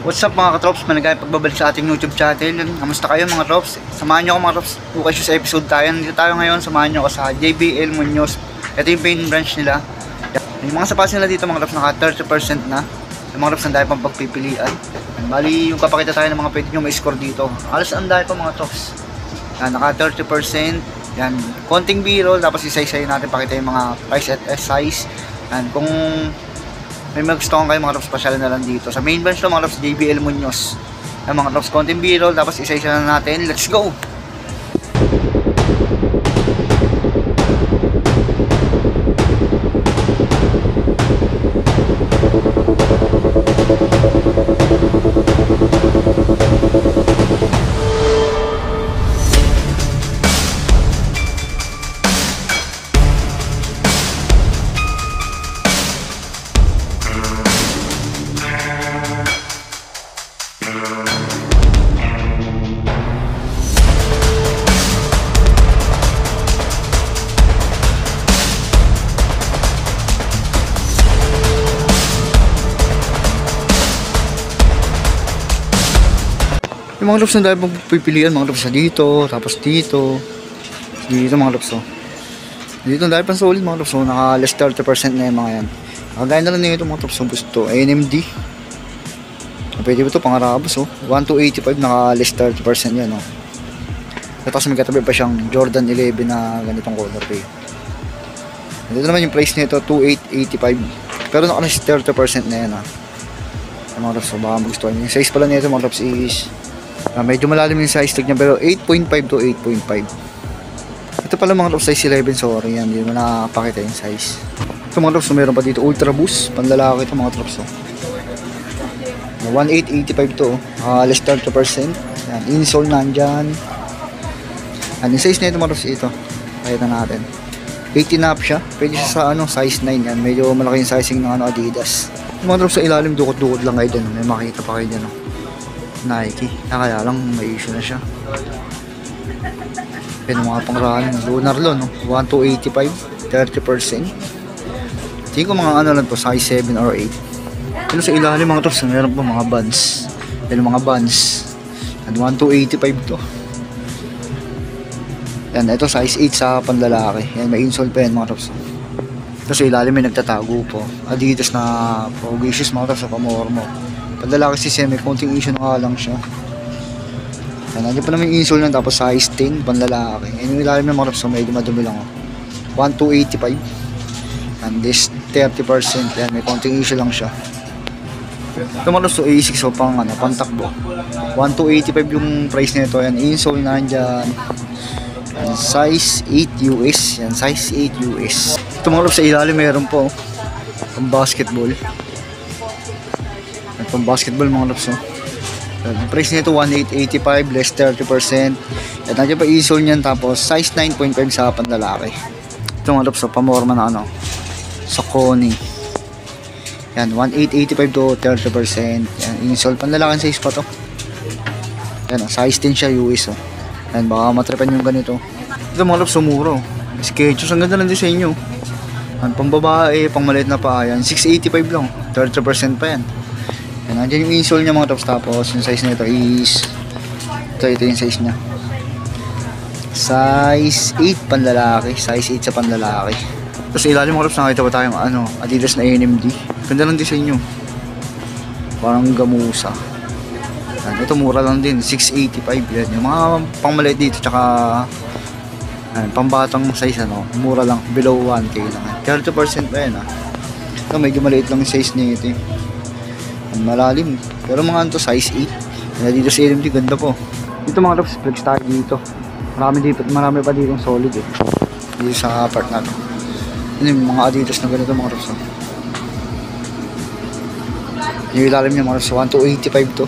What's up mga katrops, managay pagbabalik sa ating YouTube channel. Kamusta kayo mga trops? Samahan nyo ako mga trops, bukas sa episode tayo. Nandito tayo ngayon, samahan nyo ako sa JBL Muñoz. Ito yung main branch nila. Yung mga sapatos nila dito mga trops, naka 30% na. Yung mga trops, ang dahil pang pagpipilian. Bali, yung kapakita tayo ng mga pwede nyo ma-score dito. Alas ang dahil pa mga trops. Yan, naka 30%. Yan, konting b-roll, tapos isa-isayin natin pakita yung mga price at size. Yan, kung may magustuhan kayo mga trops, pasyalan na lang dito sa main branch to mga trops, JBL Muñoz. Yan mga trops, konting b-roll, tapos isa-isa na natin. Let's go! Yung mga lops na dahil pipilian mga lops na dito, tapos dito mga lops oh. Dito dahil pang solid mga lops oh, naka less 30% na yung mga yan. Nakagaya na lang nito mga lops oh, gusto NMD. Pwede ba ito pangarabos oh, 1 to 85 naka less 30% yan oh. Tapos may katabi pa siyang Jordan 11 na ganitong color pay. Dito naman yung price nito 2885, pero naka less 30% na yan ah. Mga lops oh, baka magustuhan nyo. Yung size pala nito mga lops is medyo malalim yung size tag niya, pero 8.5 to 8.5. Ito pala mga lops, size 11, sorry yan, hindi mo nakapakita yung size. Ito mga lops, meron pa dito Ultra Boost, panlalaki ito mga lops 1885 to less 30%. Yan, insole nandyan. Yan, yung size na ito mga lops, ito pakita natin 18 up siya, pwede siya sa size 9 yan, medyo malaki yung sizing ng Adidas. Mga lops, sa ilalim dukot-dukot lang kayo dyan, may makita pa kayo dyan Nike, kaya lang may issue na siya. Yan mga pangrahan, lunar lo no, 1 to 85, 30%. Tingin ko mga lang to, size 7 or 8. Pero sa ilalim mga tops, meron pa mga buns. Yan mga buns. Yan 1 to 85 to. Yan, ito size 8 sa panlalaki. Yan, may insole pa yan mga tops. Ito sa ilalim may nagtatago po. Adidas na Pogisius mga tops sa pamormo. Padalaki si Sem, may konting issue na lang siya. Nandiyan pa naman yung insole lang, tapos size 10, panlalaki. Yan yung ilalim ng mga tops, so medyo madumi lang. 1 to 85. And this 30%. Yan, may konting issue lang siya. Ito mga tops, so A6, so pang takbo. 1 to 85 yung price nito. Yan, insole nandiyan. Yan, size 8 US. Yan, size 8 US. Ito mga tops, sa ilalim meron po pang basketball. Pang basketball mga lops oh. Yung price nito 1885 less 30%. At nandiyan pa insole niyan, tapos size 9.5 sa panlalaki. Ito mga lops oh, pamorma na Saucony. Yan 1885 to 30%. Yan insole, panlalaki size pa to. Yan oh, size 10 siya US oh. Yan, baka matripan yung ganito. Ito mga lops sumuro. Skechers, ang ganda ng disenyo. Yan, pang babae, pang maliit na pa. Yan 685 lang, 30% pa yan. Yan, nandiyan yung insole niya mga tops, tapos yung size nito is ito yung size niya, size 8 panlalaki, size 8 sa panlalaki. Tapos ilalim mga tops, nakita pa tayong Adidas na NMD. Ganda ng disenyo, parang gamusa. Yan, ito mura lang din, 685 yan. Yung mga pangmaliit dito, tsaka pambatang size mura lang, below 1k lang. 30% pa yan Ito medyo maliit lang yung size nito malalim, pero mga size 8. Dito sa LMD, ganda po. Dito mga tops, flex tayo dito. Marami pa dito solid dito sa part na to. Yun yung mga Adidas na ganito mga tops yung ilalim niya mga tops, 1 to 85 to.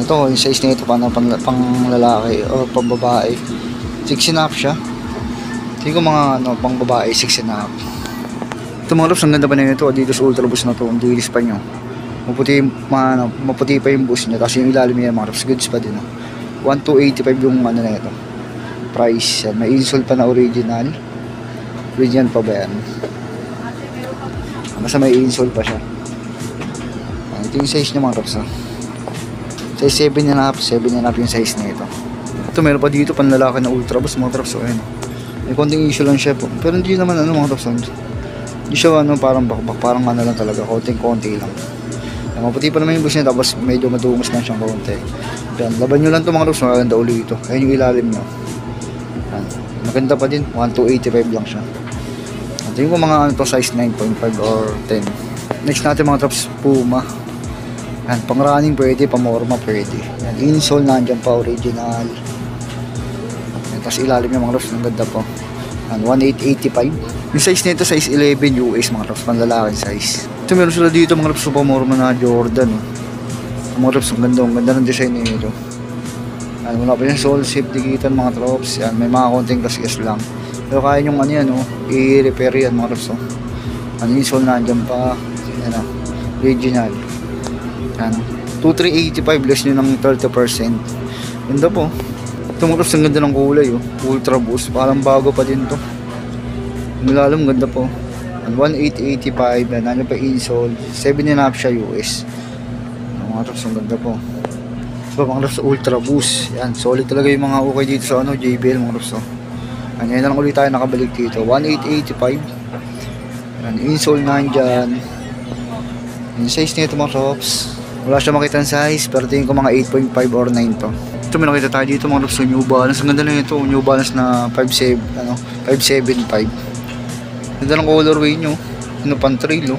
Ito yung size nito pang lalaki o pang babae, 6.5 siya. Tingin ko mga pang babae 6.5. Ito mga lops, ang ganda pa na ito, Adidas Ultra Boost na to, ang dilis pa nyo. Maputi pa yung boost nyo, tapos yung ilalim niya mga lops, goods pa din 1 to 85 yung na ito. Price, yan, may insole pa na original. Original pa ba yan? Basta may insole pa siya. Ito yung size niya mga Rops ha. Size 7.5, 7.5 yung size na ito. Ito meron pa dito panlalaki na Ultra Boost mga Rops. Ayan. May konting issue lang siya po. Pero hindi naman ano mga Rops. Hindi siya ano parang bakbak, parang ano lang talaga. Konting-konti lang. Yung maputi pa naman yung boost niya tapos medyo madungos lang siyang konti. Yan, laban nyo lang ito mga Rops. Maganda uli ito. Ayan yung ilalim nyo. Yan. Maganda pa din. 1,285 lang siya. Tingin ko mga ano to, size 9.5 or 10. Next natin mga Rops, Puma. Yan, pang running pwede, pang morma pwede. Yan, insole nandiyan pa, original. Yan, tapos ilalim yung mga Rops, ang ganda po. Yan, 1,885. Yung size nito, size 11 US mga Rops, panlalaking size. Ito meron sila dito mga Rops, pang morma na Jordan. Mga Rops, ang ganda ng design nito. Yan, wala pa yung sole safety kitan mga Rops. Yan, may mga konting kasgas lang. Pero kaya yung ano yan, i-repair yan mga Rops. Ano yung insole nandiyan pa. Yan, original. Yan, 2,385 less nyo ng 30%. Ganda po. Ito mga Rops, ang ganda ng kulay Ultra Boost, parang bago pa din to. Nilalam, ganda po. 1,885. Yan, ano pa insole, 7.5 siya US. Mga Rops, ang ganda po. So mga Rops, Ultra Boost. Yan, solid talaga yung mga okay dito sa JBL mga Rops. Yan na lang ulit tayo nakabalik dito. 1,885. Yan, insole nandyan. Yung size nito mga Rops, wala siya makita ng size, pero tingin ko mga 8.5 or 9 to. Ito may nakita tayo dito mga Rops, so New Balance. Ang ganda na ito, New Balance na 575. Ganda ng colorway nyo. Ano pang trail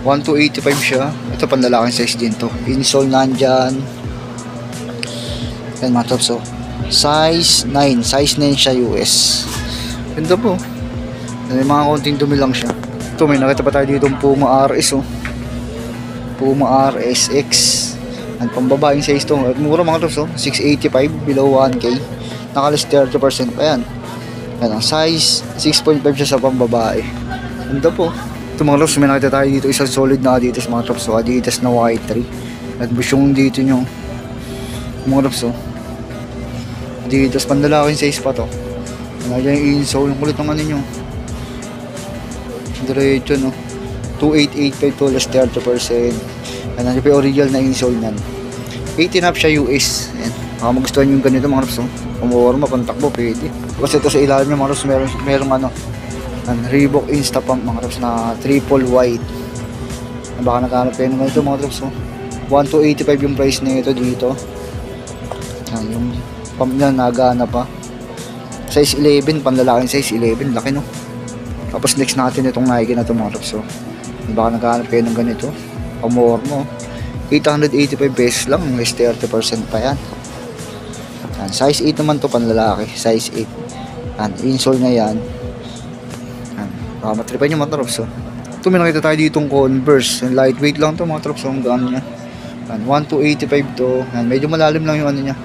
1,285 siya. Ito panlalaking size din to. Insole nandyan. Yan mga Rops, size 9 siya US. Ganda po. May mga konting dumi lang siya. Ito may nakita pa tayo dito Puma RS Puma RSX. Ang pambabaeng size to. At mura mga Rops 685 below 1K. Nakalis 30% pa yan. Yan ang size 6.5 siya sa pambabae. Ganda po. Ito mga Rops, may nakita tayo dito isang solid na Adidas mga Rops. Adidas na Y3. At busyong dito nyo mga Rops Adidas pandalaking size pa to. Nandiyan yung insole, yung kulit ng ano nyo. Diretso 2,885 to less 30%. Nandiyan pa yung original na insole nyan. 18.5 siya US. Ayan. Baka magustuhan yung ganito mga Rops Pumorma, pantakbo, pwede. Kasi ito sa ilalim ng mga Rops, merong ano Reebok Insta Pump mga Rops na triple white. Baka naghanap kayo ng ganito mga Rops 1,285 yung price na ito dito. Yan, yung pump niya nagana pa. Size 11, panlalaking size 11, laki Tapos next natin itong Nike na ito mga Rops baka naghanap kayo ng ganito, pamorma 885 pesos lang, less 30% pa yan. Yan, size 8 naman to panlalaki, size 8. Yan, insole na yan. Yan, baka matripan yung mga Rops Ito may nakita tayo ditong Converse, lightweight lang to mga Rops ang gaan niya. Yan, 1,285 to. Yan, medyo malalim lang yung ano niya,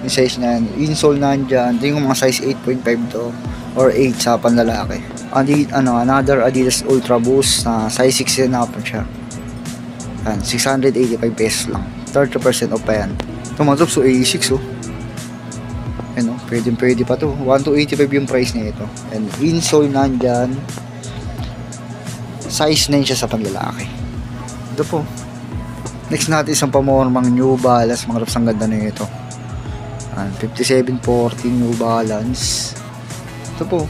yung size na yan. Insole nandyan, tingin ko mga size 8.5 to or 8 sa panlalaki. Another Adidas Ultra Boost na size 6 na pa siya. Yan, 685 pesos lang, 30% off pa yan. Ito mga Rops, A6 Yan pwede pa to. 1,285 yung price niya ito. And insole nandyan, size 9 siya sa panlalaki. Ito po. Next natin isang pamormang New Balance mga Rops, ang ganda na ito. 5740 New Balance. Ito po.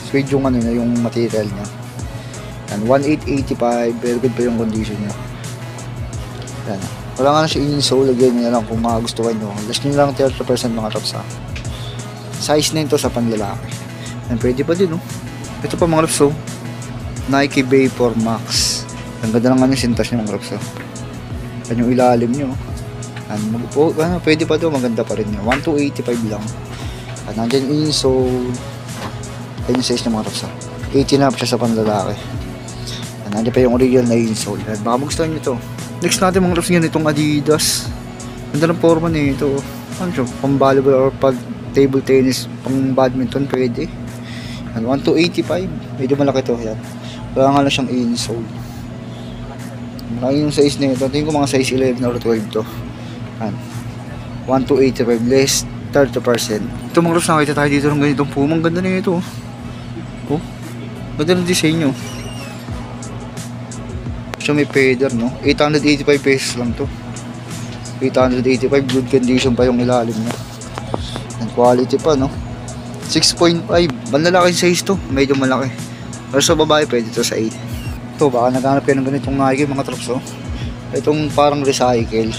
Suede yung yung material niya. Yan, 1,885. Very good pa yung condition niya. Yan. Wala nga na siya insole. Lagyan nyo na lang kung magustuhan nyo. Less nyo lang 30% mga Rops Size na ito sa panlalaki. Yan, pwede pa din Ito pa mga Rops Nike Vapor Max. Ang ganda lang sintas niya mga Rops Yan yung ilalim nyo. Pwede pa doon, maganda pa rin 1,285 lang. At nandyan insole. Yan yung size ng mga Rops 18.5 siya sa panlalaki. At nandyan pa yung original na insole. At baka magustuhan nyo ito. Next natin mga Rops itong Adidas. Ganda ng forma nito. Ano siya, pang volleyball or pag table tennis, pang badminton pwede. Yan, 1,285. Medyo malaki to. Yan, wala nga lang siyang insole. Malaki yung size nito. Tingin ko mga size 11 or 12 to. Yan, 1,285 less 30%. Ito mga Rops, nakita tayo dito ng ganitong Puma. Ang ganda na ito. Ganda ng design nyo. siya may feather, no? 885 pesos lang to. 885, good condition pa yung ilalim niya. And quality pa, no? 6.5, banlalaki size to, medyo malaki. Pero sa babae, pwede to sa 8. Ito, baka naghanap kayo ng ganitong Nike, mga trops, oh. Itong parang recycle.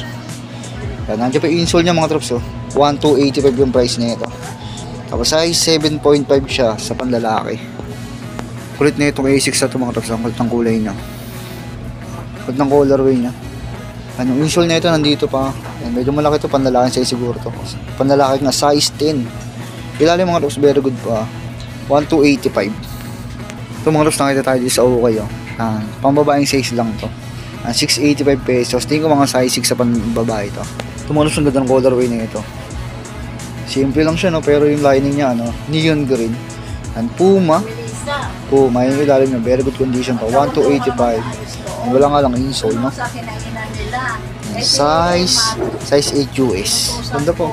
Yan, nandiyan pa yung insole niya, mga trops, oh. 1,285 yung price niya ito. Tapos size 7.5 siya sa panlalaki. Kulit na itong A6 na ito, mga trops, ang kulit ng kulay niya. Kulit ng colorway niya. Ano, insole na ito nandito pa. Yan, medyo malaki ito, panlalaki size siguro to. Panlalaki nga size 10. Ilalim mga trops, very good pa. 1,285. Ito mga trops, nakita tayo dito sa okay, oh. Pambabaeng size lang to. 685 pesos. Tingin ko mga size 6 sa pambabae to. Ito mga trops, ang ganda ng colorway na ito. Simple lang siya, no? Pero yung lining niya, ano, neon green. And Puma. Puma, yung ilalim niya, very good condition pa. 1,285. Wala nga lang insole, no? Size 8 US. Ganda po.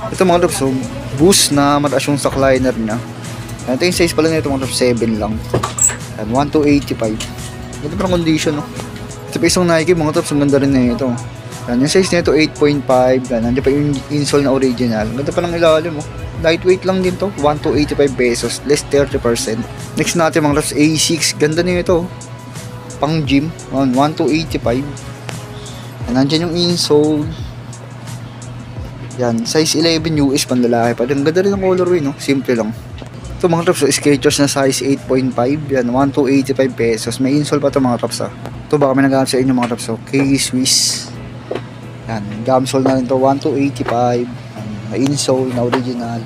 Ito mga trops, so, boost na mataas yung stock liner niya. Ito yung size pala nito mga trops, 7 lang. And 1,285. Ito pa ng condition, no? Ito pa isang Nike mga trops, ang ganda rin na ito. Yan, yung size nito 8.5. Yan, nandiyan pa yung insole na original. Ganda pa ng ilalim, oh. Lightweight lang din to, 1,285 pesos, less 30%. Next natin mga trops, A6. Ganda nito, pang gym. 1,285. Yan, nandiyan yung insole. Yan, size 11 US panlalaki pa. Ang ganda rin ng colorway, no? Simple lang. Ito mga trops, so, Skechers na size 8.5. Yan, 1,285 pesos. May insole pa ito mga trops, ha. Ito baka may naghahanap sa inyo mga trops, so K-Swiss. Yan, gamsole na rin to, 1,285. Yan, may insole na original.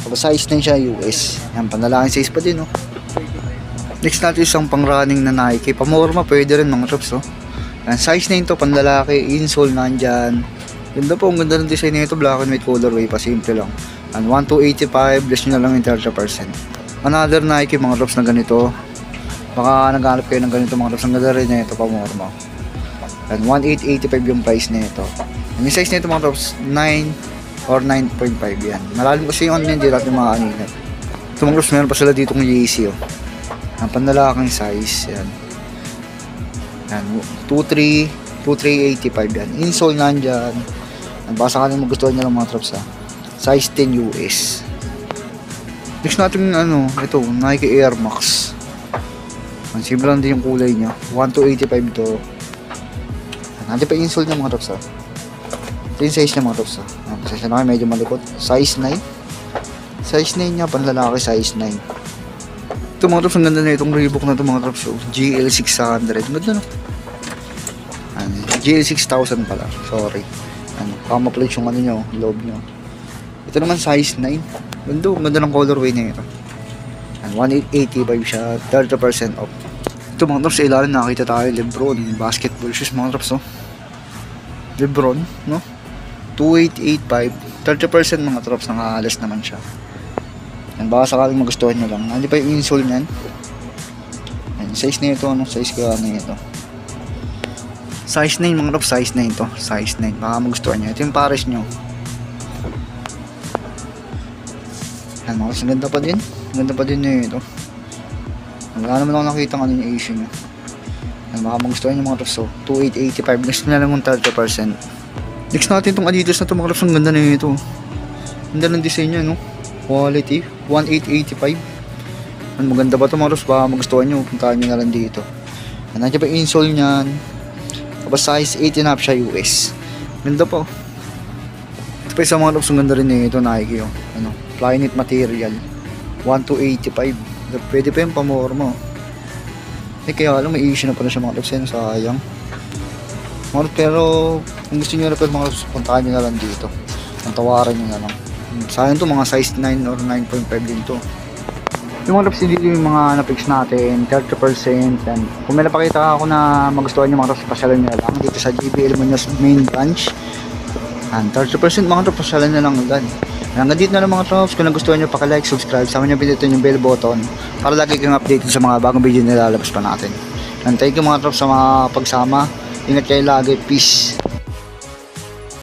Tapos size 9 siya US. Yan, panlalaking size pa din, no? Next natin isang pang running na Nike. Pamorma, pwede rin mga trops, oh. Yan, size 9 to, panlalaki. Insole nandyan. Ganda po, ang ganda ng design nito, black and white colorway pa, simple lang. And 1,285, less nyo na lang yung 30%. Another Nike mga drops na ganito. Baka naghanap kayo ng ganito mga drops, ang ganda rin na ito, pamorma. And 1,885 yung price nito. And yung size nito mga drops, 9 or 9.5 yan. Malalim kasi yung ano yan, di natin makakaninat. Ito mga drops, meron pa sila dito ng Yeezy, oh. Ang panlalaking size, yan. Yan, 2,385 yan. Insole nandyan. Baka sakaling magustuhan nyo lang mga trops, ha. Size 10 US. Next natin ano, ito, Nike Air Max. Ang simple lang din yung kulay niya. 1,285 to. Nandiyan pa yung insole niya mga trops, ha. Ito yung size niya mga trops, ha. Pasensya na kayo, medyo malikot. Size 9. Size 9 niya, panlalaki size 9. Ito mga trops, ang ganda na itong Reebok na ito mga trops, oh. GL600. Ang ganda, no? GL6000 pala, sorry. Ano, pamaplate yung ano nyo, loob nyo. Ito naman size 9. Ganda ng colorway na ito. 1,885 siya, 30% off. Ito mga trops, sa ilalim nakita tayo Lebron, basketball shoes mga trops, no? Lebron, no? 2,885, 30% mga trops, nakaalas naman siya. Yan, baka sakaling magustuhan nyo lang. Hindi pa yung insole nyan. Yan, size na ito, anong size ka na ito? Size 9 mga trops, size 9 to. Size 9, baka magustuhan nyo. Ito yung pares nyo. Yan mga trops, ganda pa din. Ganda pa din nyo ito. Wala naman ako nakita ng ano yung issue nyo. Yan, baka magustuhan nyo mga trops. So, 2,885. Next na lang yung 30%. Next natin itong Adidas na ito mga trops. Ang ganda na ito. Ganda ng design nya, no? Quality, 1,885. Yan, maganda ba ito mga trops? Baka magustuhan nyo. Puntahan nyo na lang dito. Yan, nandiyan pa yung insole nyan. Tapos size 18 siya US. Ganda po. Ito pa isang mga trops, ang ganda rin ito Nike, oh. Ano, Flyknit material. 1,285. Pwede pa yung pamorma. Kaya lang may issue na pala siya mga trops. Sayang. Pero kung gusto nyo na pala mga trops, puntahan nyo na lang dito. Ang tawaran nyo na lang. Sayang to, mga size 9 or 9.5 din to. Yung mga trops, dito yung mga na-fix natin, 30%. And kung may napakita ako na magustuhan yung mga trops, pasyalan nyo lang dito sa JBL Munoz main branch. And 30% mga trops, pasyalan nyo lang agad. Hanggang dito na lang mga trops. Kung nagustuhan nyo, paka-like, subscribe. Sama nyo pindutin yung bell button para lagi kang updated sa mga bagong video na lalabas pa natin. And thank you mga trops sa mga pagsama. Ingat kayo lagi. Peace.